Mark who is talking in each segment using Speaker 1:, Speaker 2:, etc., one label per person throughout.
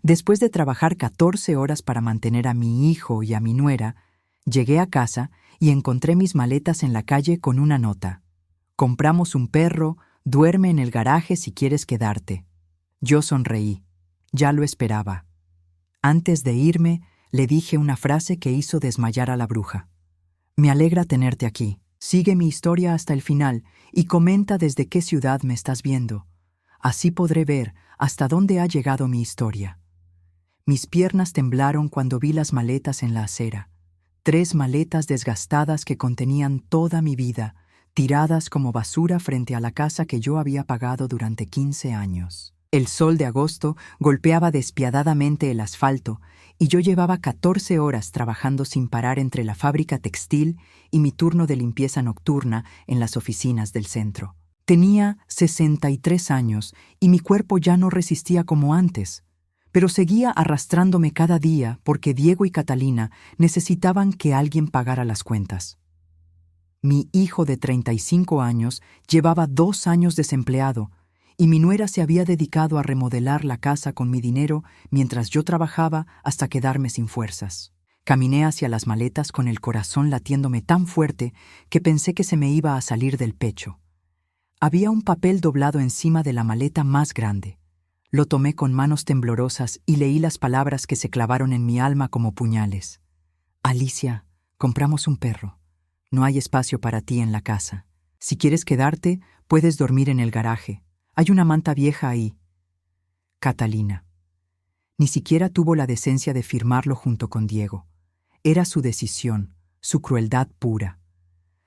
Speaker 1: Después de trabajar 14 horas para mantener a mi hijo y a mi nuera, llegué a casa y encontré mis maletas en la calle con una nota. Compramos un perro, duerme en el garaje si quieres quedarte. Yo sonreí. Ya lo esperaba. Antes de irme, le dije una frase que hizo desmayar a la bruja. Me alegra tenerte aquí. Sigue mi historia hasta el final y comenta desde qué ciudad me estás viendo. Así podré ver hasta dónde ha llegado mi historia. Mis piernas temblaron cuando vi las maletas en la acera. 3 maletas desgastadas que contenían toda mi vida, tiradas como basura frente a la casa que yo había pagado durante 15 años. El sol de agosto golpeaba despiadadamente el asfalto y yo llevaba 14 horas trabajando sin parar entre la fábrica textil y mi turno de limpieza nocturna en las oficinas del centro. Tenía 63 años y mi cuerpo ya no resistía como antes, pero seguía arrastrándome cada día porque Diego y Catalina necesitaban que alguien pagara las cuentas. Mi hijo de 35 años llevaba 2 años desempleado y mi nuera se había dedicado a remodelar la casa con mi dinero mientras yo trabajaba hasta quedarme sin fuerzas. Caminé hacia las maletas con el corazón latiéndome tan fuerte que pensé que se me iba a salir del pecho. Había un papel doblado encima de la maleta más grande. Lo tomé con manos temblorosas y leí las palabras que se clavaron en mi alma como puñales. Alicia, compramos un perro. No hay espacio para ti en la casa. Si quieres quedarte, puedes dormir en el garaje. Hay una manta vieja ahí. Catalina. Ni siquiera tuvo la decencia de firmarlo junto con Diego. Era su decisión, su crueldad pura.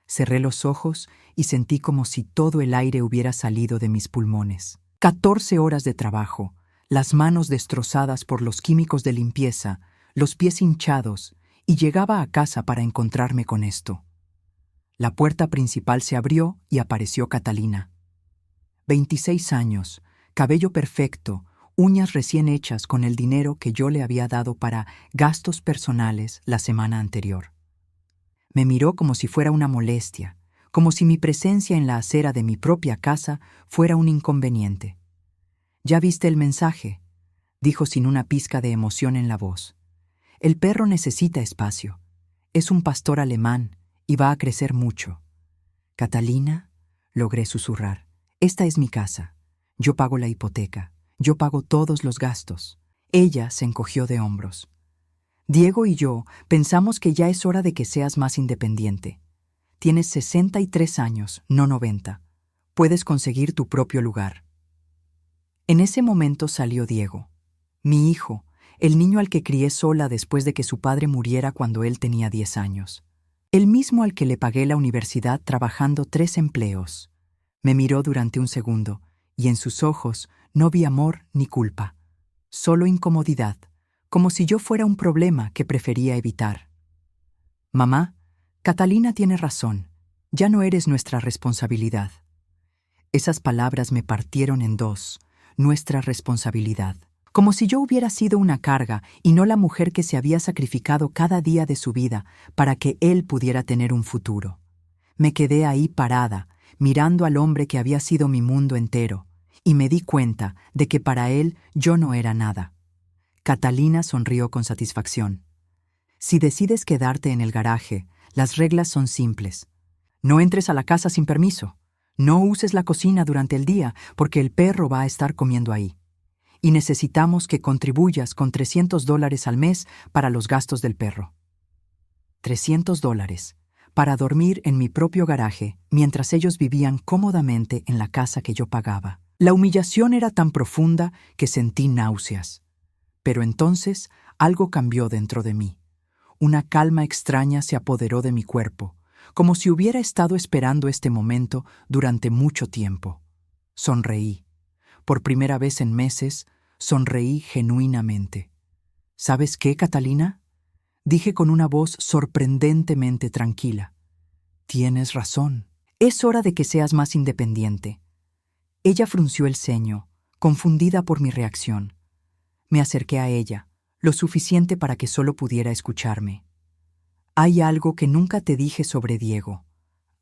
Speaker 1: Cerré los ojos y sentí como si todo el aire hubiera salido de mis pulmones. 14 horas de trabajo, las manos destrozadas por los químicos de limpieza, los pies hinchados, y llegaba a casa para encontrarme con esto. La puerta principal se abrió y apareció Catalina. 26 años, cabello perfecto, uñas recién hechas con el dinero que yo le había dado para gastos personales la semana anterior. Me miró como si fuera una molestia, como si mi presencia en la acera de mi propia casa fuera un inconveniente. «¿Ya viste el mensaje?», dijo sin una pizca de emoción en la voz. «El perro necesita espacio. Es un pastor alemán y va a crecer mucho». «Catalina», logré susurrar, «esta es mi casa. Yo pago la hipoteca. Yo pago todos los gastos». Ella se encogió de hombros. «Diego y yo pensamos que ya es hora de que seas más independiente. Tienes 63 años, no 90. Puedes conseguir tu propio lugar». En ese momento salió Diego, mi hijo, el niño al que crié sola después de que su padre muriera cuando él tenía 10 años. El mismo al que le pagué la universidad trabajando 3 empleos. Me miró durante un segundo, y en sus ojos no vi amor ni culpa, solo incomodidad, como si yo fuera un problema que prefería evitar. «Mamá, Catalina tiene razón. Ya no eres nuestra responsabilidad». Esas palabras me partieron en dos. Nuestra responsabilidad. Como si yo hubiera sido una carga y no la mujer que se había sacrificado cada día de su vida para que él pudiera tener un futuro. Me quedé ahí parada, mirando al hombre que había sido mi mundo entero, y me di cuenta de que para él yo no era nada. Catalina sonrió con satisfacción. «Si decides quedarte en el garaje, las reglas son simples. No entres a la casa sin permiso. No uses la cocina durante el día porque el perro va a estar comiendo ahí. Y necesitamos que contribuyas con $300 al mes para los gastos del perro». $300 para dormir en mi propio garaje mientras ellos vivían cómodamente en la casa que yo pagaba. La humillación era tan profunda que sentí náuseas. Pero entonces algo cambió dentro de mí. Una calma extraña se apoderó de mi cuerpo, como si hubiera estado esperando este momento durante mucho tiempo. Sonreí. Por primera vez en meses, sonreí genuinamente. «¿Sabes qué, Catalina?», dije con una voz sorprendentemente tranquila. «Tienes razón. Es hora de que seas más independiente». Ella frunció el ceño, confundida por mi reacción. Me acerqué a ella, lo suficiente para que solo pudiera escucharme. «Hay algo que nunca te dije sobre Diego,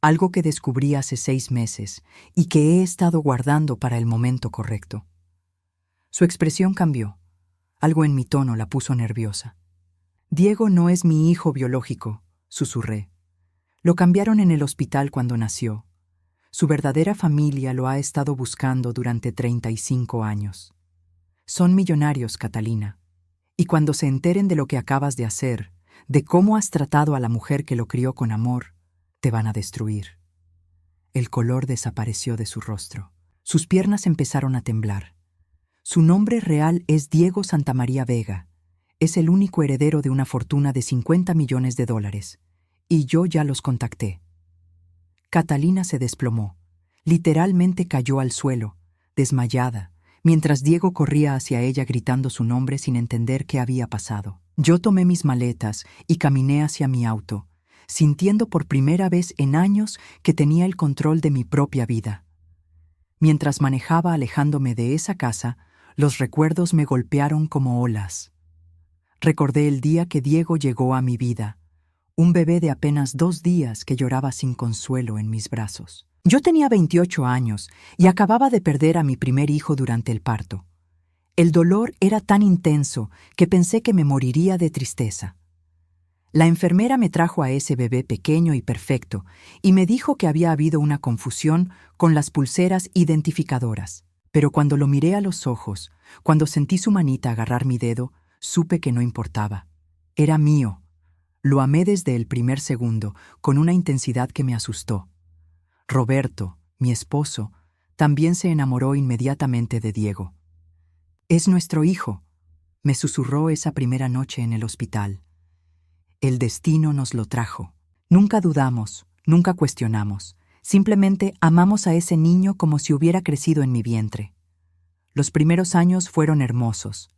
Speaker 1: algo que descubrí hace 6 meses y que he estado guardando para el momento correcto». Su expresión cambió. Algo en mi tono la puso nerviosa. Diego no es mi hijo biológico, susurré. Lo cambiaron en el hospital cuando nació. Su verdadera familia lo ha estado buscando durante 35 años. Son millonarios, Catalina. Y cuando se enteren de lo que acabas de hacer, de cómo has tratado a la mujer que lo crió con amor, te van a destruir. El color desapareció de su rostro. Sus piernas empezaron a temblar. Su nombre real es Diego Santamaría Vega. Es el único heredero de una fortuna de $50 millones, y yo ya los contacté. Catalina se desplomó. Literalmente cayó al suelo, desmayada, mientras Diego corría hacia ella gritando su nombre sin entender qué había pasado. Yo tomé mis maletas y caminé hacia mi auto, sintiendo por primera vez en años que tenía el control de mi propia vida. Mientras manejaba alejándome de esa casa, los recuerdos me golpearon como olas. Recordé el día que Diego llegó a mi vida, un bebé de apenas 2 días que lloraba sin consuelo en mis brazos. Yo tenía 28 años y acababa de perder a mi primer hijo durante el parto. El dolor era tan intenso que pensé que me moriría de tristeza. La enfermera me trajo a ese bebé pequeño y perfecto y me dijo que había habido una confusión con las pulseras identificadoras. Pero cuando lo miré a los ojos, cuando sentí su manita agarrar mi dedo, supe que no importaba. Era mío. Lo amé desde el primer segundo, con una intensidad que me asustó. Roberto, mi esposo, también se enamoró inmediatamente de Diego. «Es nuestro hijo», me susurró esa primera noche en el hospital. El destino nos lo trajo. Nunca dudamos, nunca cuestionamos. Simplemente amamos a ese niño como si hubiera crecido en mi vientre. Los primeros años fueron hermosos.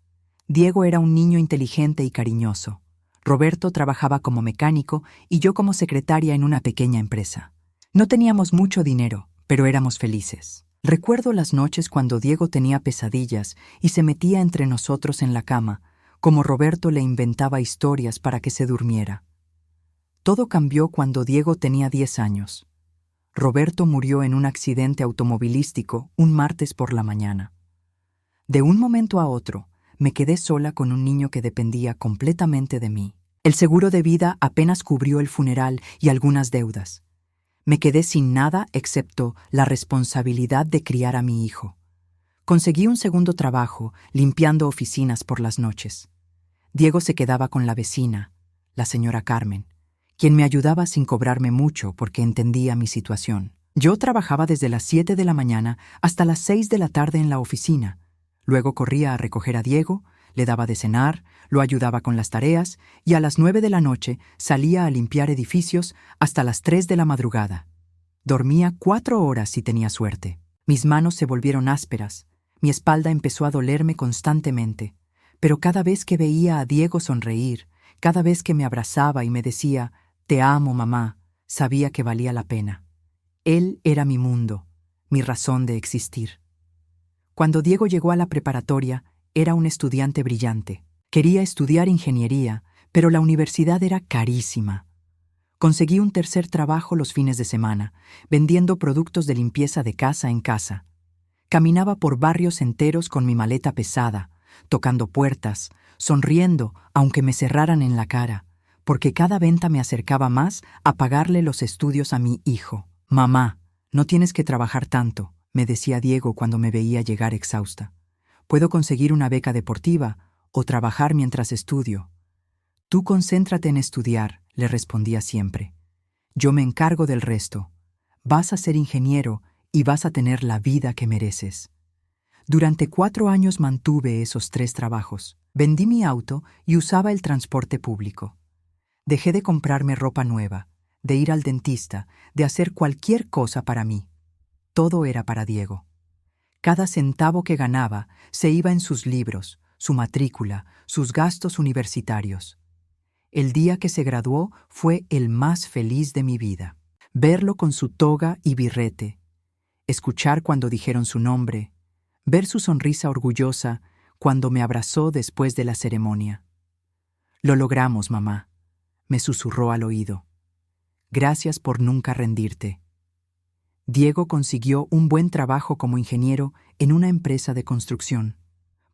Speaker 1: Diego era un niño inteligente y cariñoso. Roberto trabajaba como mecánico y yo como secretaria en una pequeña empresa. No teníamos mucho dinero, pero éramos felices. Recuerdo las noches cuando Diego tenía pesadillas y se metía entre nosotros en la cama, como Roberto le inventaba historias para que se durmiera. Todo cambió cuando Diego tenía 10 años. Roberto murió en un accidente automovilístico un martes por la mañana. De un momento a otro, me quedé sola con un niño que dependía completamente de mí. El seguro de vida apenas cubrió el funeral y algunas deudas. Me quedé sin nada excepto la responsabilidad de criar a mi hijo. Conseguí un segundo trabajo limpiando oficinas por las noches. Diego se quedaba con la vecina, la señora Carmen, quien me ayudaba sin cobrarme mucho porque entendía mi situación. Yo trabajaba desde las 7 de la mañana hasta las 6 de la tarde en la oficina. Luego corría a recoger a Diego, le daba de cenar, lo ayudaba con las tareas y a las 9 de la noche salía a limpiar edificios hasta las 3 de la madrugada. Dormía 4 horas si tenía suerte. Mis manos se volvieron ásperas, mi espalda empezó a dolerme constantemente, pero cada vez que veía a Diego sonreír, cada vez que me abrazaba y me decía, «Te amo, mamá», sabía que valía la pena. Él era mi mundo, mi razón de existir. Cuando Diego llegó a la preparatoria, era un estudiante brillante. Quería estudiar ingeniería, pero la universidad era carísima. Conseguí un tercer trabajo los fines de semana, vendiendo productos de limpieza de casa en casa. Caminaba por barrios enteros con mi maleta pesada, tocando puertas, sonriendo aunque me cerraran en la cara, porque cada venta me acercaba más a pagarle los estudios a mi hijo. «Mamá, no tienes que trabajar tanto», me decía Diego cuando me veía llegar exhausta. «Puedo conseguir una beca deportiva o trabajar mientras estudio». «Tú concéntrate en estudiar», le respondía siempre. «Yo me encargo del resto. Vas a ser ingeniero y vas a tener la vida que mereces». Durante 4 años mantuve esos 3 trabajos. Vendí mi auto y usaba el transporte público. Dejé de comprarme ropa nueva, de ir al dentista, de hacer cualquier cosa para mí. Todo era para Diego. Cada centavo que ganaba se iba en sus libros, su matrícula, sus gastos universitarios. El día que se graduó fue el más feliz de mi vida. Verlo con su toga y birrete, escuchar cuando dijeron su nombre, ver su sonrisa orgullosa cuando me abrazó después de la ceremonia. «Lo logramos, mamá», me susurró al oído. «Gracias por nunca rendirte». Diego consiguió un buen trabajo como ingeniero en una empresa de construcción.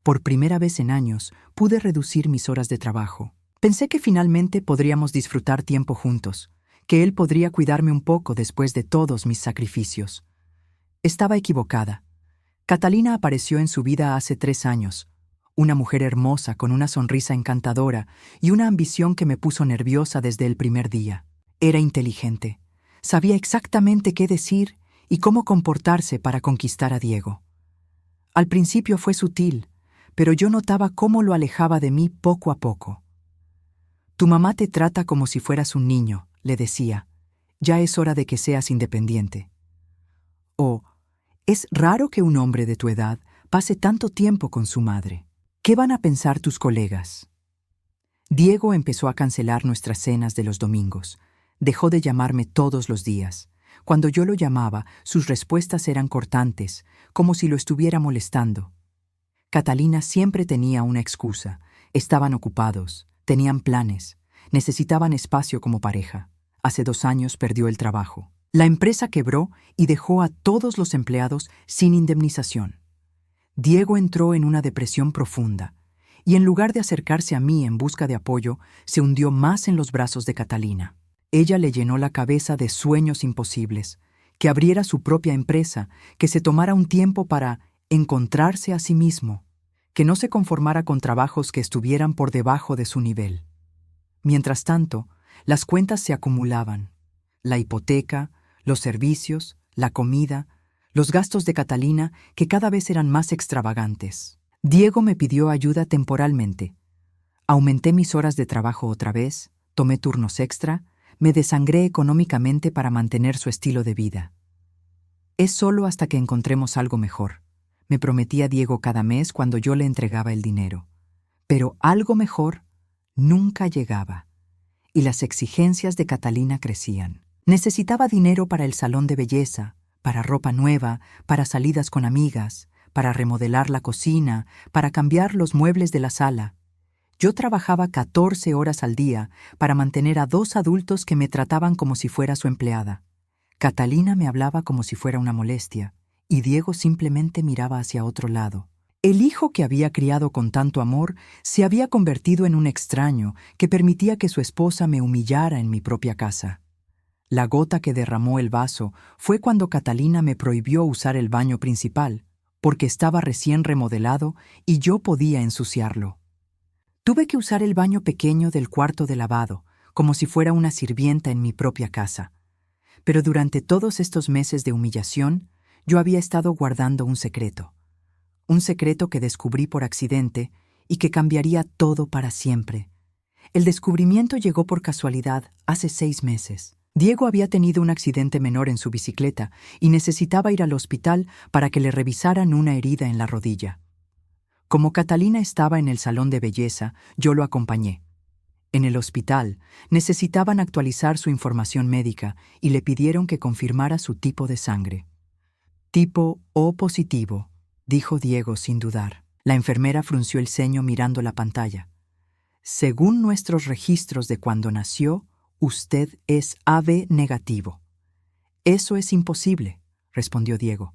Speaker 1: Por primera vez en años, pude reducir mis horas de trabajo. Pensé que finalmente podríamos disfrutar tiempo juntos, que él podría cuidarme un poco después de todos mis sacrificios. Estaba equivocada. Catalina apareció en su vida hace 3 años, una mujer hermosa con una sonrisa encantadora y una ambición que me puso nerviosa desde el primer día. Era inteligente, sabía exactamente qué decir y cómo comportarse para conquistar a Diego. Al principio fue sutil, pero yo notaba cómo lo alejaba de mí poco a poco. «Tu mamá te trata como si fueras un niño», le decía. «Ya es hora de que seas independiente». O «Es raro que un hombre de tu edad pase tanto tiempo con su madre. ¿Qué van a pensar tus colegas?». Diego empezó a cancelar nuestras cenas de los domingos. Dejó de llamarme todos los días. Cuando yo lo llamaba, sus respuestas eran cortantes, como si lo estuviera molestando. Catalina siempre tenía una excusa. Estaban ocupados, tenían planes, necesitaban espacio como pareja. Hace 2 años perdió el trabajo. La empresa quebró y dejó a todos los empleados sin indemnización. Diego entró en una depresión profunda y en lugar de acercarse a mí en busca de apoyo, se hundió más en los brazos de Catalina. Ella le llenó la cabeza de sueños imposibles, que abriera su propia empresa, que se tomara un tiempo para encontrarse a sí mismo, que no se conformara con trabajos que estuvieran por debajo de su nivel. Mientras tanto, las cuentas se acumulaban. La hipoteca, los servicios, la comida, los gastos de Catalina, que cada vez eran más extravagantes. Diego me pidió ayuda temporalmente. Aumenté mis horas de trabajo otra vez, tomé turnos extra, me desangré económicamente para mantener su estilo de vida. «Es solo hasta que encontremos algo mejor», me prometía Diego cada mes cuando yo le entregaba el dinero. Pero algo mejor nunca llegaba, y las exigencias de Catalina crecían. Necesitaba dinero para el salón de belleza, para ropa nueva, para salidas con amigas, para remodelar la cocina, para cambiar los muebles de la sala. Yo trabajaba 14 horas al día para mantener a 2 adultos que me trataban como si fuera su empleada. Catalina me hablaba como si fuera una molestia, y Diego simplemente miraba hacia otro lado. El hijo que había criado con tanto amor se había convertido en un extraño que permitía que su esposa me humillara en mi propia casa. La gota que derramó el vaso fue cuando Catalina me prohibió usar el baño principal, porque estaba recién remodelado y yo podía ensuciarlo. Tuve que usar el baño pequeño del cuarto de lavado, como si fuera una sirvienta en mi propia casa. Pero durante todos estos meses de humillación, yo había estado guardando un secreto que descubrí por accidente y que cambiaría todo para siempre. El descubrimiento llegó por casualidad hace 6 meses. Diego había tenido un accidente menor en su bicicleta y necesitaba ir al hospital para que le revisaran una herida en la rodilla. Como Catalina estaba en el salón de belleza, yo lo acompañé. En el hospital, necesitaban actualizar su información médica y le pidieron que confirmara su tipo de sangre. «Tipo O positivo», dijo Diego sin dudar. La enfermera frunció el ceño mirando la pantalla. «Según nuestros registros de cuando nació, usted es AB negativo». «Eso es imposible», respondió Diego.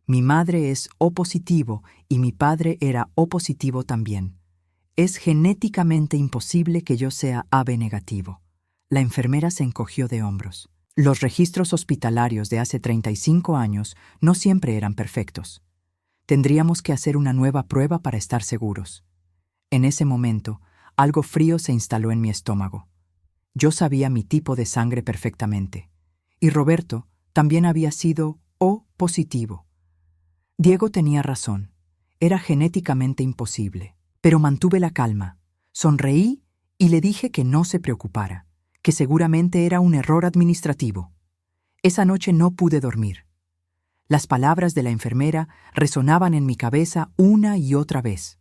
Speaker 1: «Mi madre es O positivo y mi padre era O positivo también. Es genéticamente imposible que yo sea AB negativo». La enfermera se encogió de hombros. Los registros hospitalarios de hace 35 años no siempre eran perfectos. Tendríamos que hacer una nueva prueba para estar seguros. En ese momento, algo frío se instaló en mi estómago. Yo sabía mi tipo de sangre perfectamente. Y Roberto también había sido O positivo. Diego tenía razón. Era genéticamente imposible. Pero mantuve la calma. Sonreí y le dije que no se preocupara, que seguramente era un error administrativo. Esa noche no pude dormir. Las palabras de la enfermera resonaban en mi cabeza una y otra vez.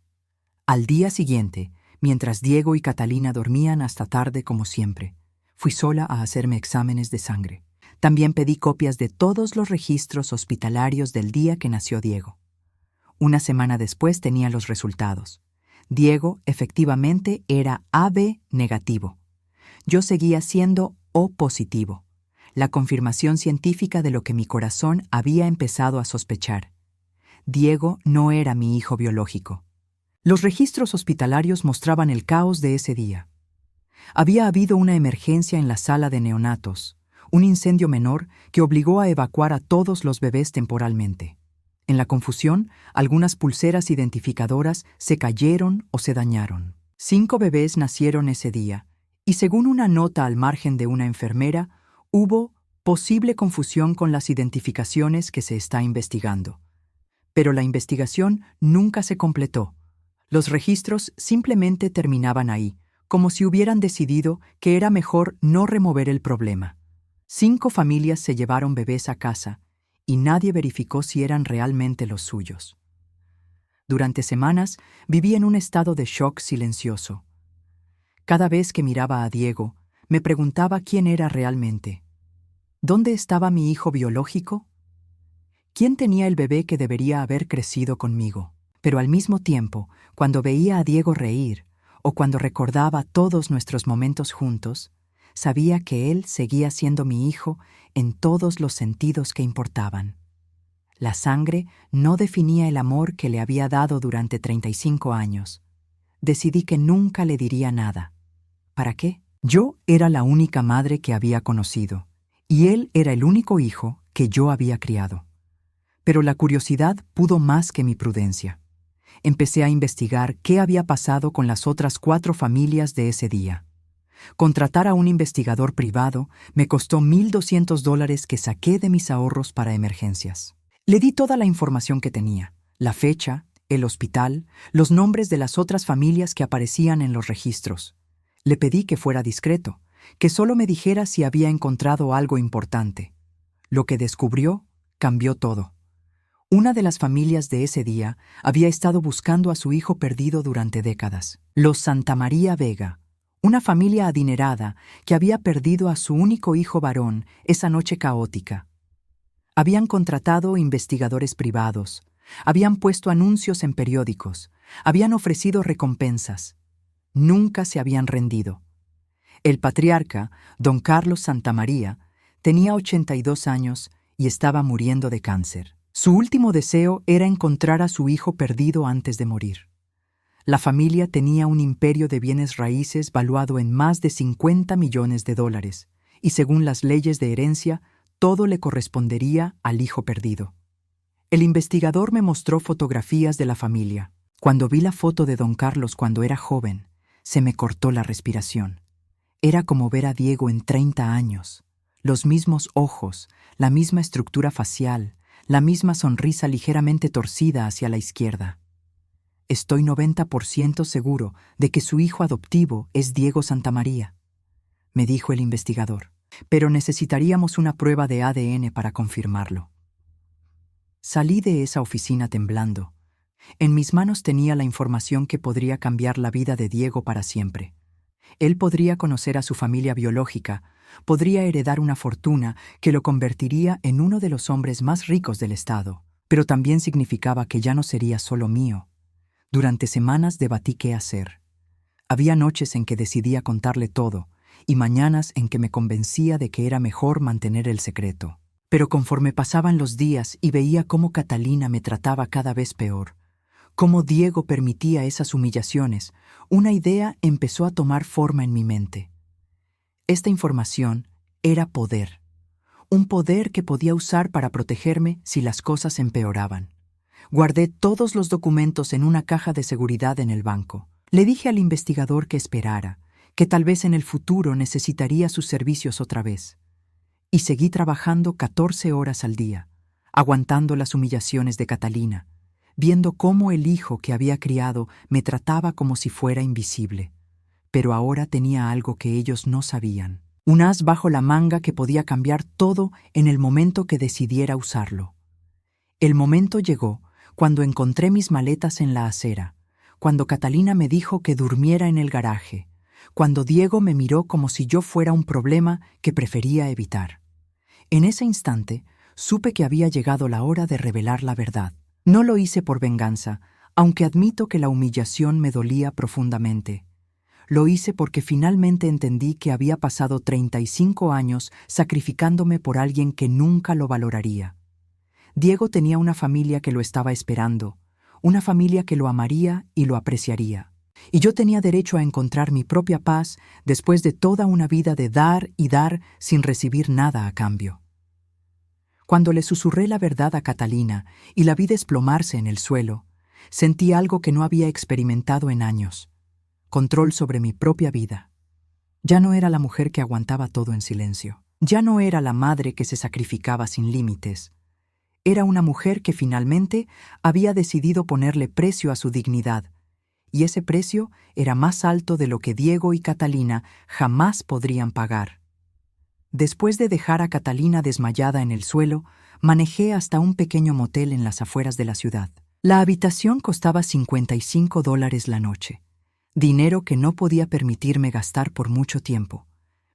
Speaker 1: Al día siguiente, mientras Diego y Catalina dormían hasta tarde como siempre, fui sola a hacerme exámenes de sangre. También pedí copias de todos los registros hospitalarios del día que nació Diego. Una semana después tenía los resultados. Diego efectivamente era AB negativo. Yo seguía siendo O positivo, la confirmación científica de lo que mi corazón había empezado a sospechar. Diego no era mi hijo biológico. Los registros hospitalarios mostraban el caos de ese día. Había habido una emergencia en la sala de neonatos, un incendio menor que obligó a evacuar a todos los bebés temporalmente. En la confusión, algunas pulseras identificadoras se cayeron o se dañaron. 5 bebés nacieron ese día, y según una nota al margen de una enfermera, hubo posible confusión con las identificaciones que se está investigando. Pero la investigación nunca se completó. Los registros simplemente terminaban ahí, como si hubieran decidido que era mejor no remover el problema. 5 familias se llevaron bebés a casa, y nadie verificó si eran realmente los suyos. Durante semanas viví en un estado de shock silencioso. Cada vez que miraba a Diego, me preguntaba quién era realmente. ¿Dónde estaba mi hijo biológico? ¿Quién tenía el bebé que debería haber crecido conmigo? Pero al mismo tiempo, cuando veía a Diego reír, o cuando recordaba todos nuestros momentos juntos, sabía que él seguía siendo mi hijo en todos los sentidos que importaban. La sangre no definía el amor que le había dado durante 35 años. Decidí que nunca le diría nada. ¿Para qué? Yo era la única madre que había conocido, y él era el único hijo que yo había criado. Pero la curiosidad pudo más que mi prudencia. Empecé a investigar qué había pasado con las otras 4 familias de ese día. Contratar a un investigador privado me costó $1,200 que saqué de mis ahorros para emergencias. Le di toda la información que tenía, la fecha, el hospital, los nombres de las otras familias que aparecían en los registros. Le pedí que fuera discreto, que solo me dijera si había encontrado algo importante. Lo que descubrió cambió todo. Una de las familias de ese día había estado buscando a su hijo perdido durante décadas. Los Santamaría Vega, una familia adinerada que había perdido a su único hijo varón esa noche caótica. Habían contratado investigadores privados, habían puesto anuncios en periódicos, habían ofrecido recompensas. Nunca se habían rendido. El patriarca, don Carlos Santamaría, tenía 82 años y estaba muriendo de cáncer. Su último deseo era encontrar a su hijo perdido antes de morir. La familia tenía un imperio de bienes raíces valuado en más de $50 millones, y según las leyes de herencia, todo le correspondería al hijo perdido. El investigador me mostró fotografías de la familia. Cuando vi la foto de don Carlos cuando era joven, se me cortó la respiración. Era como ver a Diego en 30 años. Los mismos ojos, la misma estructura facial, la misma sonrisa ligeramente torcida hacia la izquierda. Estoy 90% seguro de que su hijo adoptivo es Diego Santamaría, me dijo el investigador, pero necesitaríamos una prueba de ADN para confirmarlo. Salí de esa oficina temblando. En mis manos tenía la información que podría cambiar la vida de Diego para siempre. Él podría conocer a su familia biológica, podría heredar una fortuna que lo convertiría en uno de los hombres más ricos del estado, pero también significaba que ya no sería solo mío. Durante semanas debatí qué hacer. Había noches en que decidía contarle todo, y mañanas en que me convencía de que era mejor mantener el secreto. Pero conforme pasaban los días y veía cómo Catalina me trataba cada vez peor, cómo Diego permitía esas humillaciones, una idea empezó a tomar forma en mi mente. Esta información era poder. Un poder que podía usar para protegerme si las cosas empeoraban. Guardé todos los documentos en una caja de seguridad en el banco. Le dije al investigador que esperara, que tal vez en el futuro necesitaría sus servicios otra vez. Y seguí trabajando 14 horas al día, aguantando las humillaciones de Catalina, viendo cómo el hijo que había criado me trataba como si fuera invisible. Pero ahora tenía algo que ellos no sabían. Un as bajo la manga que podía cambiar todo en el momento que decidiera usarlo. El momento llegó cuando encontré mis maletas en la acera, cuando Catalina me dijo que durmiera en el garaje, cuando Diego me miró como si yo fuera un problema que prefería evitar. En ese instante, supe que había llegado la hora de revelar la verdad. No lo hice por venganza, aunque admito que la humillación me dolía profundamente. Lo hice porque finalmente entendí que había pasado 35 años sacrificándome por alguien que nunca lo valoraría. Diego tenía una familia que lo estaba esperando, una familia que lo amaría y lo apreciaría. Y yo tenía derecho a encontrar mi propia paz después de toda una vida de dar y dar sin recibir nada a cambio. Cuando le susurré la verdad a Catalina y la vi desplomarse en el suelo, sentí algo que no había experimentado en años: control sobre mi propia vida. Ya no era la mujer que aguantaba todo en silencio. Ya no era la madre que se sacrificaba sin límites. Era una mujer que finalmente había decidido ponerle precio a su dignidad, y ese precio era más alto de lo que Diego y Catalina jamás podrían pagar. Después de dejar a Catalina desmayada en el suelo, manejé hasta un pequeño motel en las afueras de la ciudad. La habitación costaba $55 la noche, dinero que no podía permitirme gastar por mucho tiempo,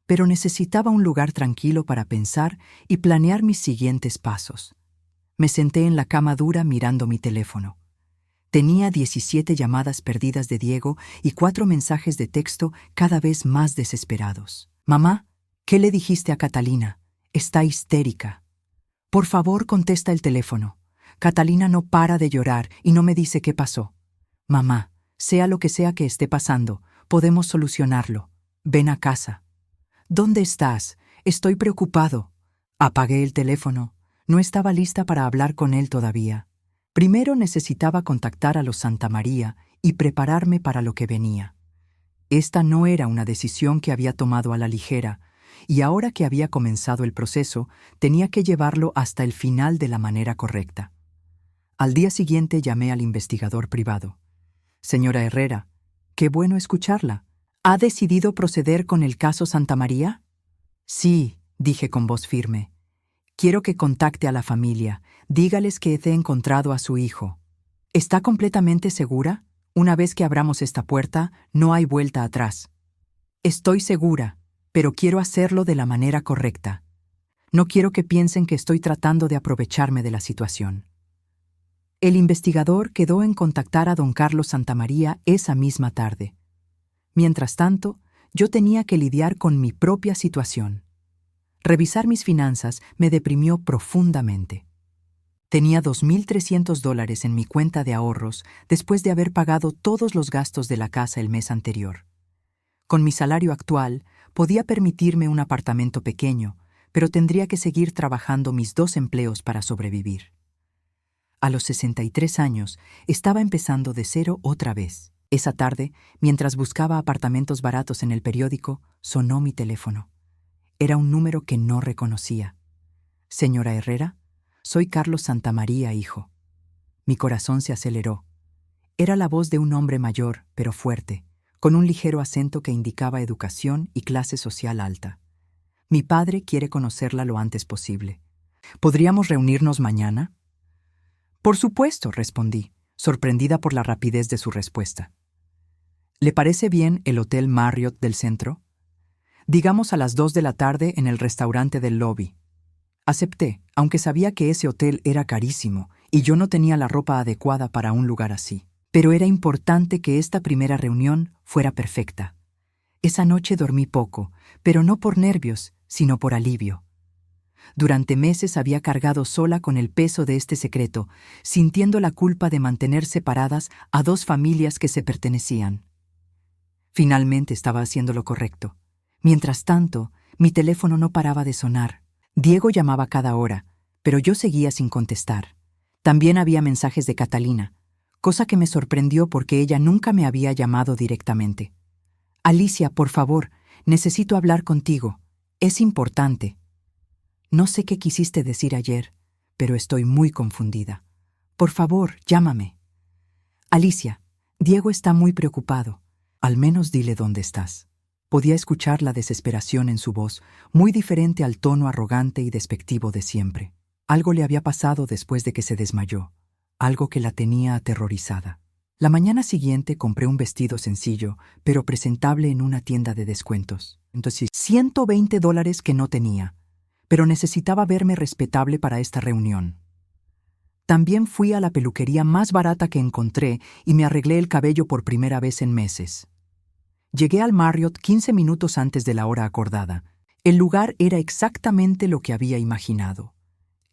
Speaker 1: pero necesitaba un lugar tranquilo para pensar y planear mis siguientes pasos. Me senté en la cama dura mirando mi teléfono. Tenía 17 llamadas perdidas de Diego y 4 mensajes de texto cada vez más desesperados. «Mamá, ¿qué le dijiste a Catalina? Está histérica. Por favor, contesta el teléfono. Catalina no para de llorar y no me dice qué pasó. Mamá, sea lo que sea que esté pasando, podemos solucionarlo. Ven a casa». «¿Dónde estás? Estoy preocupado». Apagué el teléfono. No estaba lista para hablar con él todavía. Primero necesitaba contactar a los Santamaría y prepararme para lo que venía. Esta no era una decisión que había tomado a la ligera, y ahora que había comenzado el proceso, tenía que llevarlo hasta el final de la manera correcta. Al día siguiente llamé al investigador privado. «Señora Herrera, qué bueno escucharla. ¿Ha decidido proceder con el caso Santamaría?» «Sí», dije con voz firme. «Quiero que contacte a la familia. Dígales que he encontrado a su hijo». «¿Está completamente segura? Una vez que abramos esta puerta, no hay vuelta atrás». «Estoy segura, pero quiero hacerlo de la manera correcta. No quiero que piensen que estoy tratando de aprovecharme de la situación». El investigador quedó en contactar a don Carlos Santamaría esa misma tarde. Mientras tanto, yo tenía que lidiar con mi propia situación. Revisar mis finanzas me deprimió profundamente. Tenía $2,300 en mi cuenta de ahorros después de haber pagado todos los gastos de la casa el mes anterior. Con mi salario actual, podía permitirme un apartamento pequeño, pero tendría que seguir trabajando mis 2 empleos para sobrevivir. A los 63 años, estaba empezando de cero otra vez. Esa tarde, mientras buscaba apartamentos baratos en el periódico, sonó mi teléfono. Era un número que no reconocía. «Señora Herrera, soy Carlos Santamaría, hijo». Mi corazón se aceleró. Era la voz de un hombre mayor, pero fuerte, con un ligero acento que indicaba educación y clase social alta. «Mi padre quiere conocerla lo antes posible. ¿Podríamos reunirnos mañana?» «Por supuesto», respondí, sorprendida por la rapidez de su respuesta. «¿Le parece bien el Hotel Marriott del centro? Digamos a las 2 de la tarde en el restaurante del lobby». Acepté, aunque sabía que ese hotel era carísimo y yo no tenía la ropa adecuada para un lugar así. Pero era importante que esta primera reunión fuera perfecta. Esa noche dormí poco, pero no por nervios, sino por alivio. Durante meses había cargado sola con el peso de este secreto, sintiendo la culpa de mantener separadas a 2 familias que se pertenecían. Finalmente estaba haciendo lo correcto. Mientras tanto, mi teléfono no paraba de sonar. Diego llamaba cada hora, pero yo seguía sin contestar. También había mensajes de Catalina, cosa que me sorprendió porque ella nunca me había llamado directamente. «Alicia, por favor, necesito hablar contigo. Es importante». «No sé qué quisiste decir ayer, pero estoy muy confundida. Por favor, llámame». «Alicia, Diego está muy preocupado. Al menos dile dónde estás». Podía escuchar la desesperación en su voz, muy diferente al tono arrogante y despectivo de siempre. Algo le había pasado después de que se desmayó, algo que la tenía aterrorizada. La mañana siguiente compré un vestido sencillo, pero presentable en una tienda de descuentos. Entonces, $120 que no tenía, pero necesitaba verme respetable para esta reunión. También fui a la peluquería más barata que encontré y me arreglé el cabello por primera vez en meses. Llegué al Marriott 15 minutos antes de la hora acordada. El lugar era exactamente lo que había imaginado.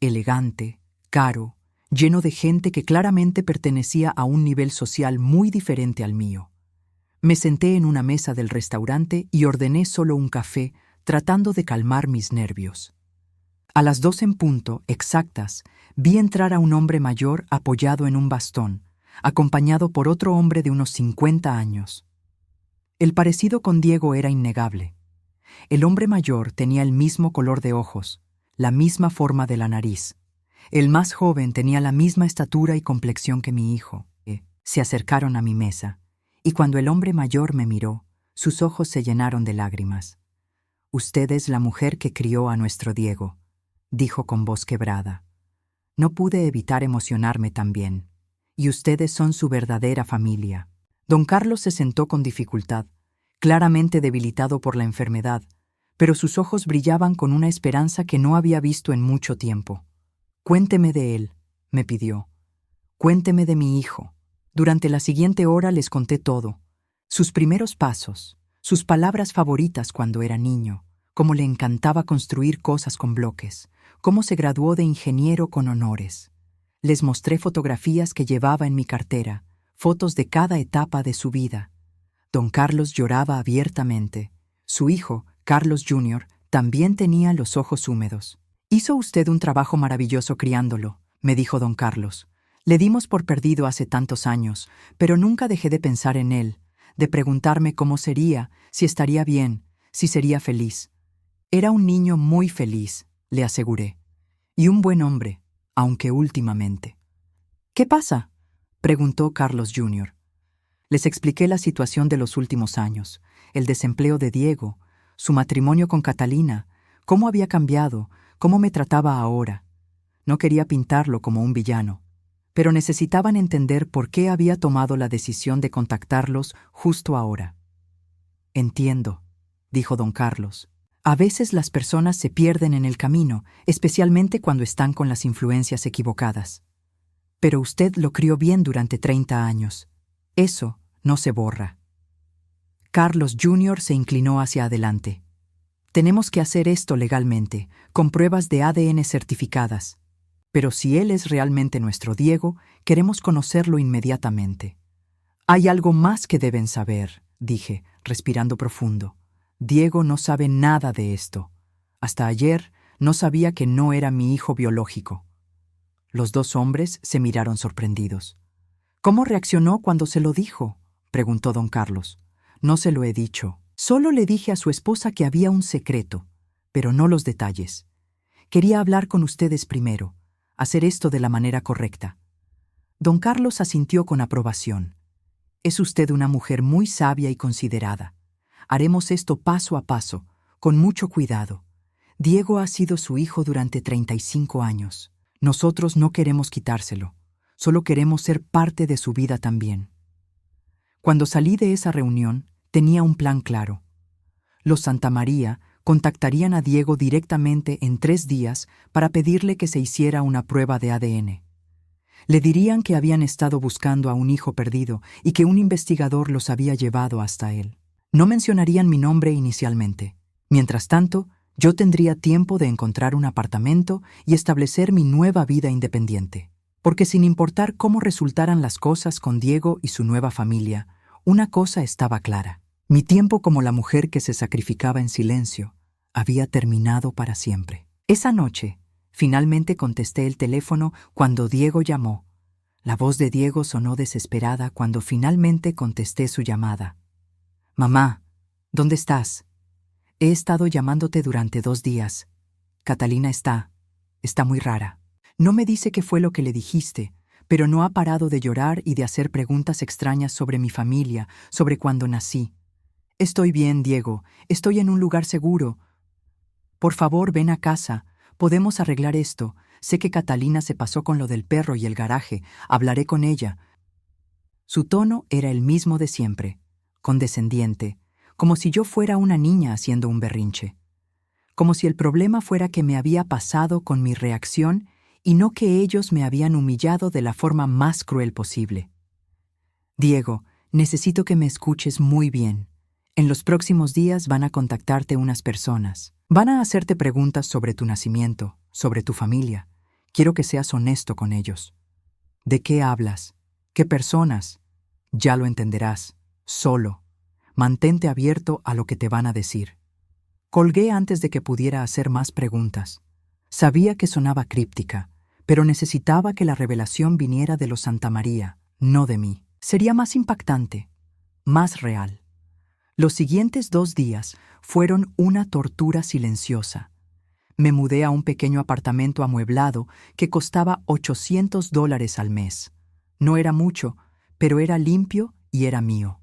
Speaker 1: Elegante, caro, lleno de gente que claramente pertenecía a un nivel social muy diferente al mío. Me senté en una mesa del restaurante y ordené solo un café, tratando de calmar mis nervios. A las 2 en punto, exactas, vi entrar a un hombre mayor apoyado en un bastón, acompañado por otro hombre de unos 50 años. El parecido con Diego era innegable. El hombre mayor tenía el mismo color de ojos, la misma forma de la nariz. El más joven tenía la misma estatura y complexión que mi hijo. Se acercaron a mi mesa, y cuando el hombre mayor me miró, sus ojos se llenaron de lágrimas. «Usted es la mujer que crió a nuestro Diego», dijo con voz quebrada. No pude evitar emocionarme también. Y ustedes son su verdadera familia. Don Carlos se sentó con dificultad, claramente debilitado por la enfermedad, pero sus ojos brillaban con una esperanza que no había visto en mucho tiempo. «Cuénteme de él», me pidió. «Cuénteme de mi hijo». Durante la siguiente hora les conté todo. Sus primeros pasos, sus palabras favoritas cuando era niño, cómo le encantaba construir cosas con bloques, cómo se graduó de ingeniero con honores. Les mostré fotografías que llevaba en mi cartera, fotos de cada etapa de su vida. Don Carlos lloraba abiertamente. Su hijo, Carlos Jr., también tenía los ojos húmedos. «Hizo usted un trabajo maravilloso criándolo», me dijo don Carlos. «Le dimos por perdido hace tantos años, pero nunca dejé de pensar en él, de preguntarme cómo sería, si estaría bien, si sería feliz. Era un niño muy feliz», le aseguré. «Y un buen hombre, aunque últimamente». «¿Qué pasa?», preguntó Carlos Jr. Les expliqué la situación de los últimos años, el desempleo de Diego, su matrimonio con Catalina, cómo había cambiado, cómo me trataba ahora. No quería pintarlo como un villano, pero necesitaban entender por qué había tomado la decisión de contactarlos justo ahora. «Entiendo», dijo don Carlos. «A veces las personas se pierden en el camino, especialmente cuando están con las influencias equivocadas. Pero usted lo crió bien durante 30 años. Eso no se borra». Carlos Jr. se inclinó hacia adelante. «Tenemos que hacer esto legalmente, con pruebas de ADN certificadas. Pero si él es realmente nuestro Diego, queremos conocerlo inmediatamente». «Hay algo más que deben saber», dije, respirando profundo. «Diego no sabe nada de esto. Hasta ayer no sabía que no era mi hijo biológico». Los dos hombres se miraron sorprendidos. «¿Cómo reaccionó cuando se lo dijo?», preguntó don Carlos. «No se lo he dicho. Solo le dije a su esposa que había un secreto, pero no los detalles. Quería hablar con ustedes primero, hacer esto de la manera correcta». Don Carlos asintió con aprobación. «Es usted una mujer muy sabia y considerada. Haremos esto paso a paso, con mucho cuidado. Diego ha sido su hijo durante 35 años. Nosotros no queremos quitárselo, solo queremos ser parte de su vida también». Cuando salí de esa reunión, tenía un plan claro. Los Santamaría contactarían a Diego directamente en 3 días para pedirle que se hiciera una prueba de ADN. Le dirían que habían estado buscando a un hijo perdido y que un investigador los había llevado hasta él. No mencionarían mi nombre inicialmente. Mientras tanto, yo tendría tiempo de encontrar un apartamento y establecer mi nueva vida independiente. Porque sin importar cómo resultaran las cosas con Diego y su nueva familia, una cosa estaba clara. Mi tiempo como la mujer que se sacrificaba en silencio había terminado para siempre. Esa noche, finalmente contesté el teléfono cuando Diego llamó. La voz de Diego sonó desesperada cuando finalmente contesté su llamada. «Mamá, ¿dónde estás? He estado llamándote durante 2 días. Catalina está muy rara. No me dice qué fue lo que le dijiste, pero no ha parado de llorar y de hacer preguntas extrañas sobre mi familia, sobre cuándo nací. Estoy bien, Diego, estoy en un lugar seguro. Por favor, ven a casa, podemos arreglar esto. Sé que Catalina se pasó con lo del perro y el garaje, hablaré con ella». Su tono era el mismo de siempre, condescendiente, como si yo fuera una niña haciendo un berrinche. Como si el problema fuera que me había pasado con mi reacción y no que ellos me habían humillado de la forma más cruel posible. «Diego, necesito que me escuches muy bien. En los próximos días van a contactarte unas personas. Van a hacerte preguntas sobre tu nacimiento, sobre tu familia. Quiero que seas honesto con ellos. ¿De qué hablas? ¿Qué personas? Ya lo entenderás. Solo. Mantente abierto a lo que te van a decir. Colgué antes de que pudiera hacer más preguntas. Sabía que sonaba críptica, pero necesitaba que la revelación viniera de los Santamaría, no de mí. Sería más impactante, más real. Los siguientes 2 días fueron una tortura silenciosa. Me mudé a un pequeño apartamento amueblado que costaba $800 al mes. No era mucho, pero era limpio y era mío.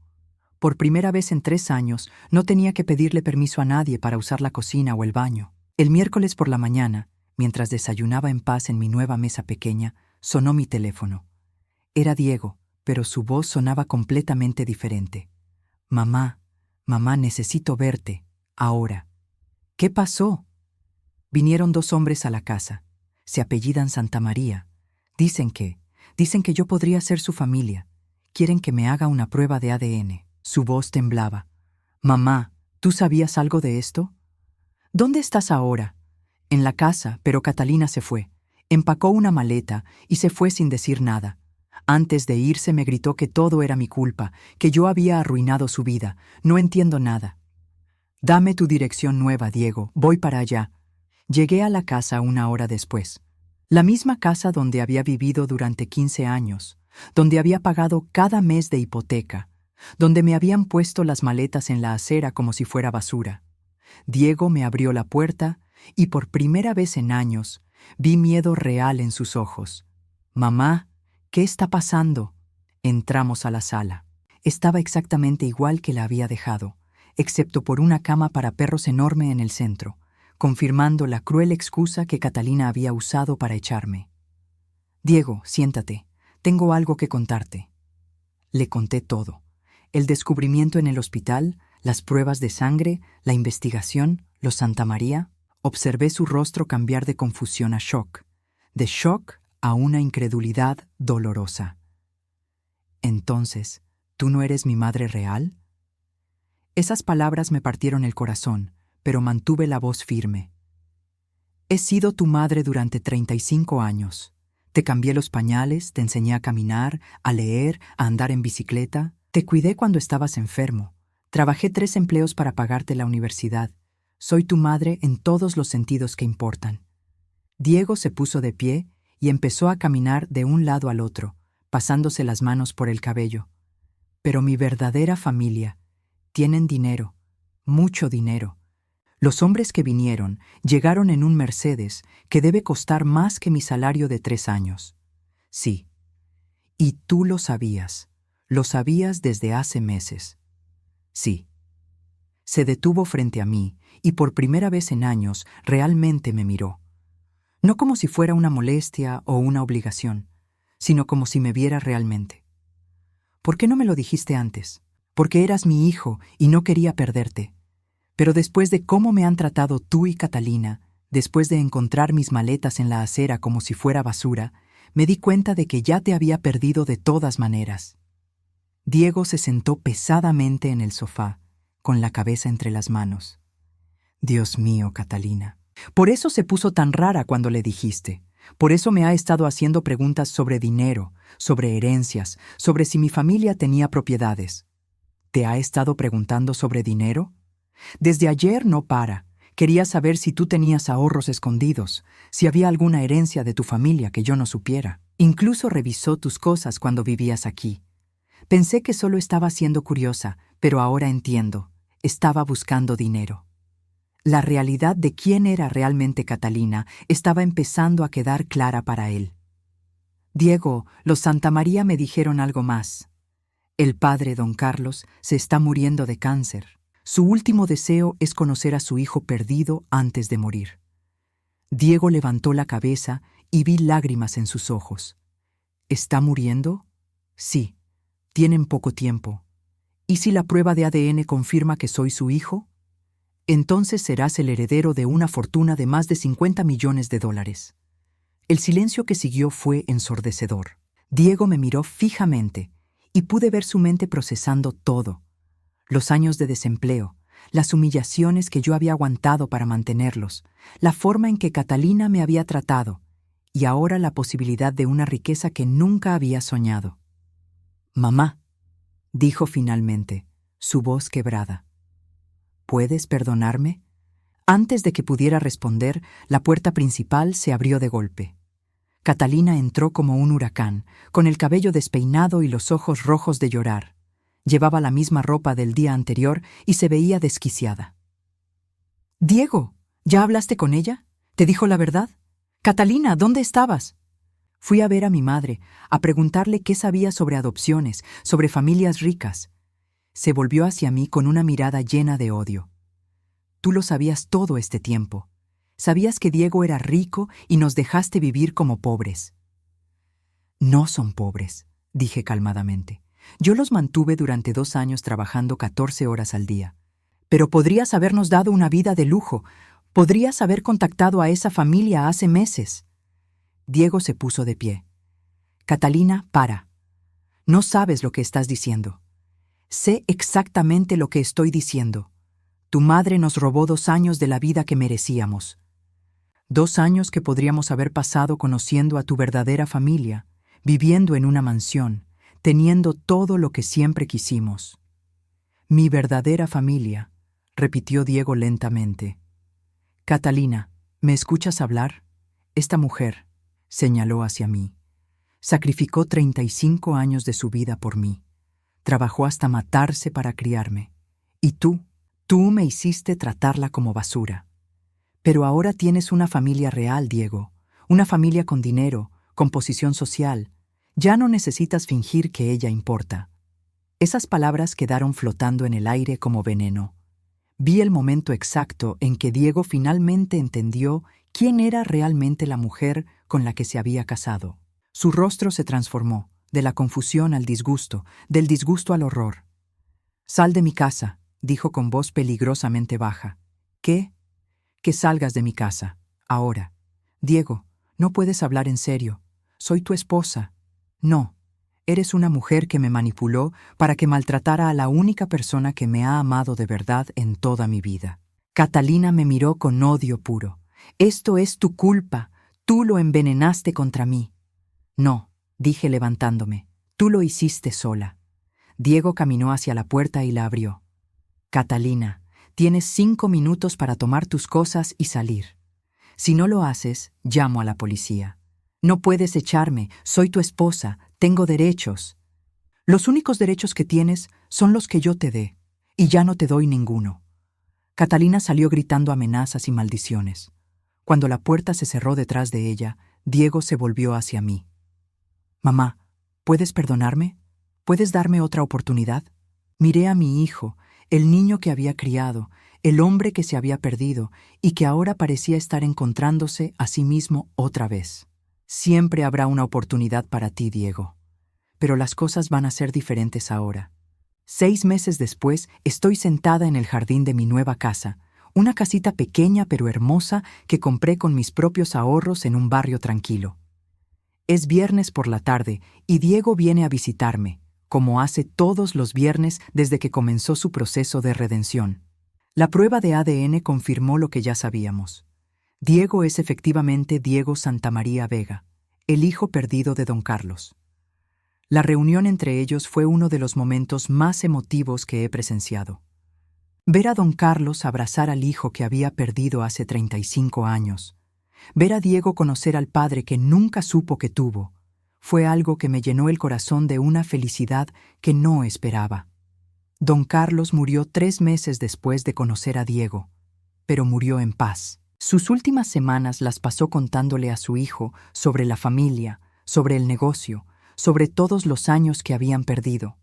Speaker 1: Por primera vez en 3 años, no tenía que pedirle permiso a nadie para usar la cocina o el baño. El miércoles por la mañana, mientras desayunaba en paz en mi nueva mesa pequeña, sonó mi teléfono. Era Diego, pero su voz sonaba completamente diferente. Mamá, mamá, necesito verte, ahora. ¿Qué pasó? Vinieron 2 hombres a la casa. Se apellidan Santamaría. Dicen que yo podría ser su familia. Quieren que me haga una prueba de ADN. Su voz temblaba. Mamá, ¿tú sabías algo de esto? ¿Dónde estás ahora? En la casa, pero Catalina se fue. Empacó una maleta y se fue sin decir nada. Antes de irse me gritó que todo era mi culpa, que yo había arruinado su vida. No entiendo nada. Dame tu dirección nueva, Diego. Voy para allá. Llegué a la casa 1 hora después. La misma casa donde había vivido durante 15 años, donde había pagado cada mes de hipoteca, donde me habían puesto las maletas en la acera como si fuera basura. Diego me abrió la puerta y por primera vez en años vi miedo real en sus ojos. Mamá, ¿qué está pasando? Entramos a la sala. Estaba exactamente igual que la había dejado, excepto por una cama para perros enorme en el centro, confirmando la cruel excusa que Catalina había usado para echarme. Diego, siéntate. Tengo algo que contarte. Le conté todo. El descubrimiento en el hospital, las pruebas de sangre, la investigación, los Santamaría. Observé su rostro cambiar de confusión a shock, de shock a una incredulidad dolorosa. Entonces, ¿tú no eres mi madre real? Esas palabras me partieron el corazón, pero mantuve la voz firme. He sido tu madre durante 35 años. Te cambié los pañales, te enseñé a caminar, a leer, a andar en bicicleta. Te cuidé cuando estabas enfermo. Trabajé 3 empleos para pagarte la universidad. Soy tu madre en todos los sentidos que importan. Diego se puso de pie y empezó a caminar de un lado al otro, pasándose las manos por el cabello. Pero mi verdadera familia tienen dinero, mucho dinero. Los hombres que vinieron llegaron en un Mercedes que debe costar más que mi salario de 3 años. Sí. Y tú lo sabías desde hace meses. Sí. Se detuvo frente a mí y por primera vez en años realmente me miró. No como si fuera una molestia o una obligación, sino como si me viera realmente. ¿Por qué no me lo dijiste antes? Porque eras mi hijo y no quería perderte. Pero después de cómo me han tratado tú y Catalina, después de encontrar mis maletas en la acera como si fuera basura, me di cuenta de que ya te había perdido de todas maneras. Diego se sentó pesadamente en el sofá, con la cabeza entre las manos. Dios mío, Catalina. Por eso se puso tan rara cuando le dijiste. Por eso me ha estado haciendo preguntas sobre dinero, sobre herencias, sobre si mi familia tenía propiedades. ¿Te ha estado preguntando sobre dinero? Desde ayer no para. Quería saber si tú tenías ahorros escondidos, si había alguna herencia de tu familia que yo no supiera. Incluso revisó tus cosas cuando vivías aquí. Pensé que solo estaba siendo curiosa, pero ahora entiendo. Estaba buscando dinero. La realidad de quién era realmente Catalina estaba empezando a quedar clara para él. Diego, los Santamaría me dijeron algo más. El padre, don Carlos, se está muriendo de cáncer. Su último deseo es conocer a su hijo perdido antes de morir. Diego levantó la cabeza y vi lágrimas en sus ojos. ¿Está muriendo? Sí. Tienen poco tiempo. ¿Y si la prueba de ADN confirma que soy su hijo? Entonces serás el heredero de una fortuna de más de $50 millones. El silencio que siguió fue ensordecedor. Diego me miró fijamente y pude ver su mente procesando todo. Los años de desempleo, las humillaciones que yo había aguantado para mantenerlos, la forma en que Catalina me había tratado y ahora la posibilidad de una riqueza que nunca había soñado. «Mamá», dijo finalmente, su voz quebrada. «¿Puedes perdonarme?». Antes de que pudiera responder, la puerta principal se abrió de golpe. Catalina entró como un huracán, con el cabello despeinado y los ojos rojos de llorar. Llevaba la misma ropa del día anterior y se veía desquiciada. «Diego, ¿ya hablaste con ella? ¿Te dijo la verdad? Catalina, ¿dónde estabas?». Fui a ver a mi madre, a preguntarle qué sabía sobre adopciones, sobre familias ricas. Se volvió hacia mí con una mirada llena de odio. «Tú lo sabías todo este tiempo. Sabías que Diego era rico y nos dejaste vivir como pobres». «No son pobres», dije calmadamente. «Yo los mantuve durante 2 años trabajando 14 horas al día. Pero podrías habernos dado una vida de lujo. Podrías haber contactado a esa familia hace meses». Diego se puso de pie. «Catalina, para. No sabes lo que estás diciendo». «Sé exactamente lo que estoy diciendo. Tu madre nos robó 2 años de la vida que merecíamos. 2 años que podríamos haber pasado conociendo a tu verdadera familia, viviendo en una mansión, teniendo todo lo que siempre quisimos». «Mi verdadera familia», repitió Diego lentamente. «Catalina, ¿me escuchas hablar? Esta mujer», señaló hacia mí, «sacrificó 35 años de su vida por mí. Trabajó hasta matarse para criarme. Y tú me hiciste tratarla como basura. Pero ahora tienes una familia real, Diego, una familia con dinero, con posición social. Ya no necesitas fingir que ella importa». Esas palabras quedaron flotando en el aire como veneno. Vi el momento exacto en que Diego finalmente entendió quién era realmente la mujer con la que se había casado. Su rostro se transformó, de la confusión al disgusto, del disgusto al horror. «Sal de mi casa», dijo con voz peligrosamente baja. «¿Qué?». «Que salgas de mi casa, ahora. Diego, no puedes hablar en serio. Soy tu esposa. No, eres una mujer que me manipuló para que maltratara a la única persona que me ha amado de verdad en toda mi vida». Catalina me miró con odio puro. «Esto es tu culpa. Tú lo envenenaste contra mí». «No», dije levantándome. «Tú lo hiciste sola». Diego caminó hacia la puerta y la abrió. «Catalina, tienes 5 minutos para tomar tus cosas y salir. Si no lo haces, llamo a la policía. No puedes echarme, soy tu esposa, tengo derechos». «Los únicos derechos que tienes son los que yo te dé, y ya no te doy ninguno». Catalina salió gritando amenazas y maldiciones. Cuando la puerta se cerró detrás de ella, Diego se volvió hacia mí. «Mamá, ¿puedes perdonarme? ¿Puedes darme otra oportunidad?». Miré a mi hijo, el niño que había criado, el hombre que se había perdido y que ahora parecía estar encontrándose a sí mismo otra vez. «Siempre habrá una oportunidad para ti, Diego. Pero las cosas van a ser diferentes ahora. 6 meses después, estoy sentada en el jardín de mi nueva casa, una casita pequeña pero hermosa que compré con mis propios ahorros en un barrio tranquilo. Es viernes por la tarde y Diego viene a visitarme, como hace todos los viernes desde que comenzó su proceso de redención. La prueba de ADN confirmó lo que ya sabíamos. Diego es efectivamente Diego Santamaría Vega, el hijo perdido de don Carlos. La reunión entre ellos fue uno de los momentos más emotivos que he presenciado. Ver a don Carlos abrazar al hijo que había perdido hace 35 años, ver a Diego conocer al padre que nunca supo que tuvo, fue algo que me llenó el corazón de una felicidad que no esperaba. Don Carlos murió 3 meses después de conocer a Diego, pero murió en paz. Sus últimas semanas las pasó contándole a su hijo sobre la familia, sobre el negocio, sobre todos los años que habían perdido.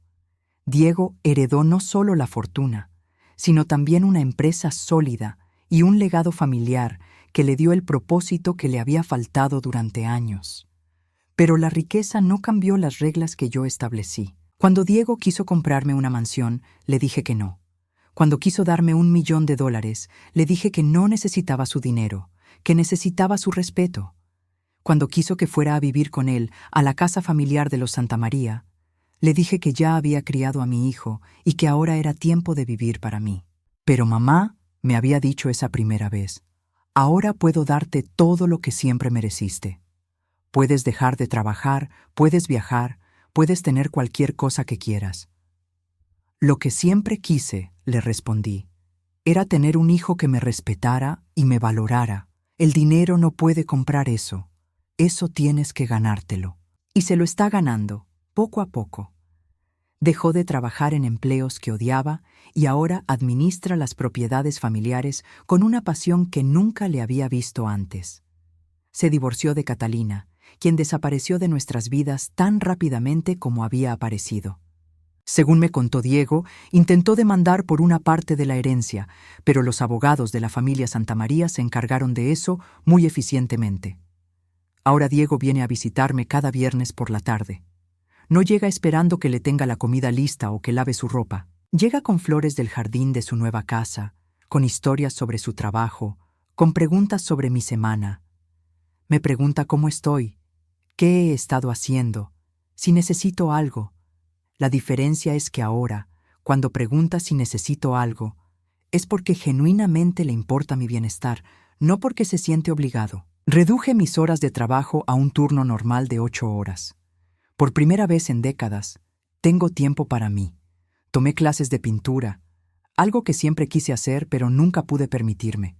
Speaker 1: Diego heredó no solo la fortuna, sino también una empresa sólida y un legado familiar que le dio el propósito que le había faltado durante años. Pero la riqueza no cambió las reglas que yo establecí. Cuando Diego quiso comprarme una mansión, le dije que no. Cuando quiso darme $1.000.000, le dije que no necesitaba su dinero, que necesitaba su respeto. Cuando quiso que fuera a vivir con él a la casa familiar de los Santamaría, le dije que ya había criado a mi hijo y que ahora era tiempo de vivir para mí. Pero mamá me había dicho esa primera vez: «Ahora puedo darte todo lo que siempre mereciste». Puedes dejar de trabajar, puedes viajar, puedes tener cualquier cosa que quieras. Lo que siempre quise, le respondí, era tener un hijo que me respetara y me valorara. El dinero no puede comprar eso. Eso tienes que ganártelo. Y se lo está ganando, poco a poco. Dejó de trabajar en empleos que odiaba y ahora administra las propiedades familiares con una pasión que nunca le había visto antes. Se divorció de Catalina, quien desapareció de nuestras vidas tan rápidamente como había aparecido. Según me contó Diego, intentó demandar por una parte de la herencia, pero los abogados de la familia Santamaría se encargaron de eso muy eficientemente. Ahora Diego viene a visitarme cada viernes por la tarde. No llega esperando que le tenga la comida lista o que lave su ropa. Llega con flores del jardín de su nueva casa, con historias sobre su trabajo, con preguntas sobre mi semana. Me pregunta cómo estoy, qué he estado haciendo, si necesito algo. La diferencia es que ahora, cuando pregunta si necesito algo, es porque genuinamente le importa mi bienestar, no porque se siente obligado. Reduje mis horas de trabajo a un turno normal de 8 horas. Por primera vez en décadas, tengo tiempo para mí. Tomé clases de pintura, algo que siempre quise hacer pero nunca pude permitirme.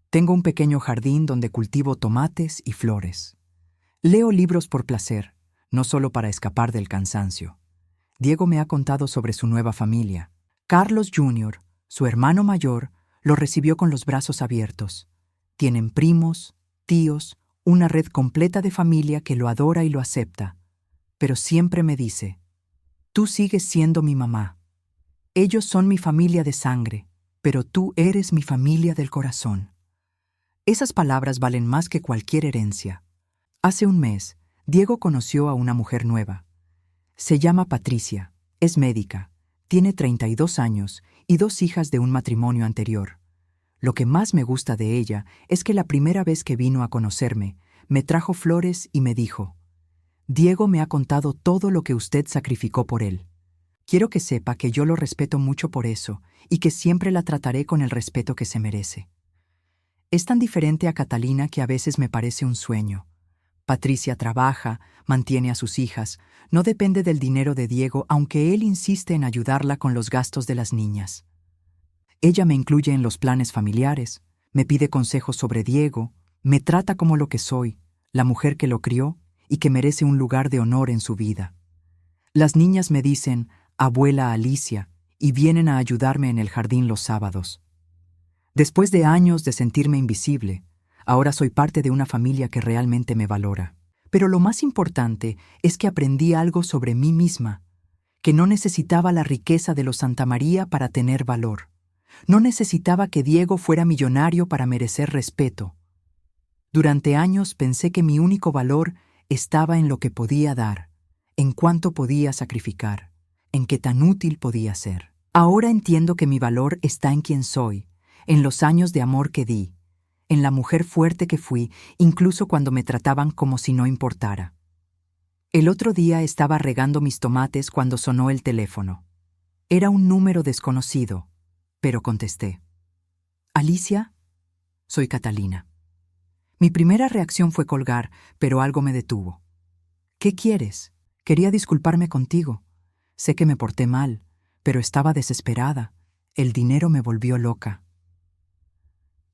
Speaker 1: Tengo un pequeño jardín donde cultivo tomates y flores. Leo libros por placer, no solo para escapar del cansancio. Diego me ha contado sobre su nueva familia. Carlos Jr., su hermano mayor, lo recibió con los brazos abiertos. Tienen primos, tíos, una red completa de familia que lo adora y lo acepta. Pero siempre me dice, tú sigues siendo mi mamá. Ellos son mi familia de sangre, pero tú eres mi familia del corazón. Esas palabras valen más que cualquier herencia. Hace un mes, Diego conoció a una mujer nueva. Se llama Patricia, es médica, tiene 32 años y 2 hijas de un matrimonio anterior. Lo que más me gusta de ella es que la primera vez que vino a conocerme, me trajo flores y me dijo, Diego me ha contado todo lo que usted sacrificó por él. Quiero que sepa que yo lo respeto mucho por eso y que siempre la trataré con el respeto que se merece. Es tan diferente a Catalina que a veces me parece un sueño. Patricia trabaja, mantiene a sus hijas, no depende del dinero de Diego, aunque él insiste en ayudarla con los gastos de las niñas. Ella me incluye en los planes familiares, me pide consejos sobre Diego, me trata como lo que soy, la mujer que lo crió y que merece un lugar de honor en su vida. Las niñas me dicen, abuela Alicia, y vienen a ayudarme en el jardín los sábados. Después de años de sentirme invisible, ahora soy parte de una familia que realmente me valora. Pero lo más importante es que aprendí algo sobre mí misma, que no necesitaba la riqueza de los Santamaría para tener valor. No necesitaba que Diego fuera millonario para merecer respeto. Durante años pensé que mi único valor estaba en lo que podía dar, en cuánto podía sacrificar, en qué tan útil podía ser. Ahora entiendo que mi valor está en quién soy, en los años de amor que di, en la mujer fuerte que fui, incluso cuando me trataban como si no importara. El otro día estaba regando mis tomates cuando sonó el teléfono. Era un número desconocido, pero contesté. ¿Alicia? Soy Catalina. Mi primera reacción fue colgar, pero algo me detuvo. ¿Qué quieres? Quería disculparme contigo. Sé que me porté mal, pero estaba desesperada. El dinero me volvió loca.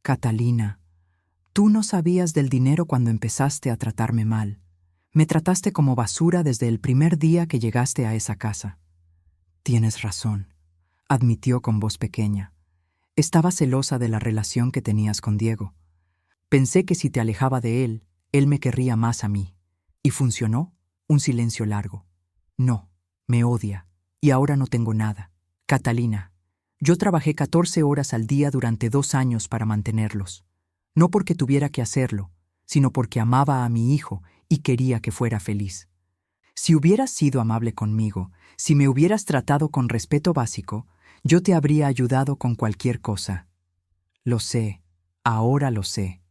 Speaker 1: Catalina, tú no sabías del dinero cuando empezaste a tratarme mal. Me trataste como basura desde el primer día que llegaste a esa casa. Tienes razón, admitió con voz pequeña. Estaba celosa de la relación que tenías con Diego. Pensé que si te alejaba de él me querría más a mí. ¿Y funcionó? Un silencio largo. No, me odia, y ahora no tengo nada. Catalina, yo trabajé 14 horas al día durante 2 años para mantenerlos. No porque tuviera que hacerlo, sino porque amaba a mi hijo y quería que fuera feliz. Si hubieras sido amable conmigo, si me hubieras tratado con respeto básico, yo te habría ayudado con cualquier cosa. Lo sé, ahora lo sé.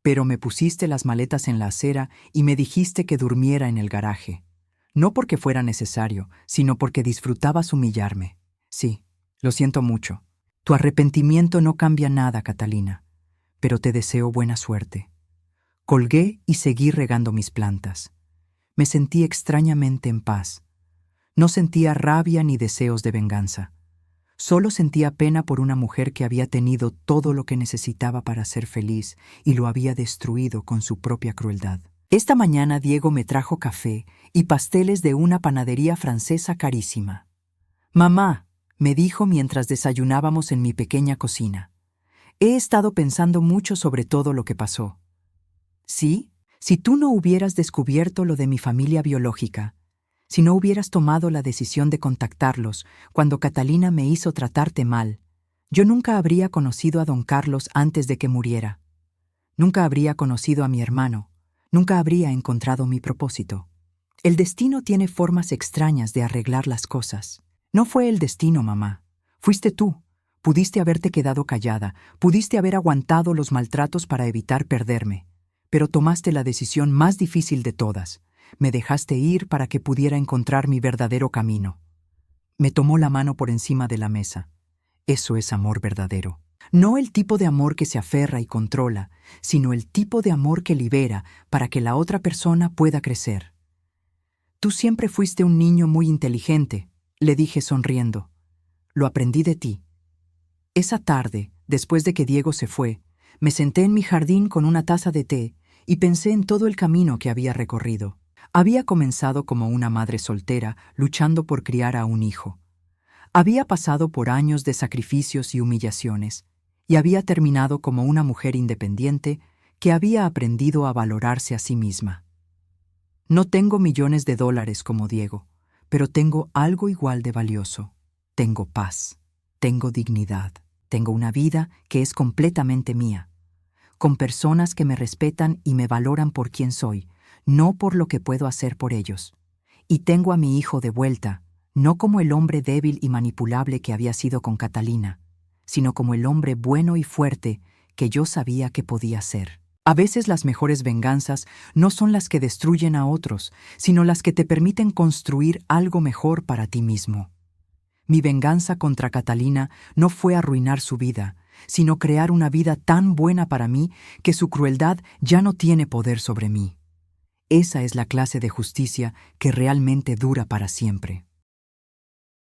Speaker 1: Pero me pusiste las maletas en la acera y me dijiste que durmiera en el garaje. No porque fuera necesario, sino porque disfrutabas humillarme. Sí, lo siento mucho. Tu arrepentimiento no cambia nada, Catalina, pero te deseo buena suerte. Colgué y seguí regando mis plantas. Me sentí extrañamente en paz. No sentía rabia ni deseos de venganza. Solo sentía pena por una mujer que había tenido todo lo que necesitaba para ser feliz y lo había destruido con su propia crueldad. Esta mañana Diego me trajo café y pasteles de una panadería francesa carísima. «Mamá», me dijo mientras desayunábamos en mi pequeña cocina, «he estado pensando mucho sobre todo lo que pasó». «¿Sí? Si tú no hubieras descubierto lo de mi familia biológica, si no hubieras tomado la decisión de contactarlos cuando Catalina me hizo tratarte mal, yo nunca habría conocido a don Carlos antes de que muriera. Nunca habría conocido a mi hermano, nunca habría encontrado mi propósito. El destino tiene formas extrañas de arreglar las cosas. No fue el destino, mamá. Fuiste tú. Pudiste haberte quedado callada, pudiste haber aguantado los maltratos para evitar perderme, pero tomaste la decisión más difícil de todas. Me dejaste ir para que pudiera encontrar mi verdadero camino». Me tomó la mano por encima de la mesa. Eso es amor verdadero. No el tipo de amor que se aferra y controla, sino el tipo de amor que libera para que la otra persona pueda crecer. «Tú siempre fuiste un niño muy inteligente», le dije sonriendo. «Lo aprendí de ti». Esa tarde, después de que Diego se fue, me senté en mi jardín con una taza de té y pensé en todo el camino que había recorrido. Había comenzado como una madre soltera luchando por criar a un hijo. Había pasado por años de sacrificios y humillaciones, y había terminado como una mujer independiente que había aprendido a valorarse a sí misma. No tengo millones de dólares como Diego, pero tengo algo igual de valioso. Tengo paz, tengo dignidad, tengo una vida que es completamente mía, con personas que me respetan y me valoran por quien soy, no por lo que puedo hacer por ellos. Y tengo a mi hijo de vuelta, no como el hombre débil y manipulable que había sido con Catalina, sino como el hombre bueno y fuerte que yo sabía que podía ser. A veces las mejores venganzas no son las que destruyen a otros, sino las que te permiten construir algo mejor para ti mismo. Mi venganza contra Catalina no fue arruinar su vida, sino crear una vida tan buena para mí que su crueldad ya no tiene poder sobre mí. Esa es la clase de justicia que realmente dura para siempre.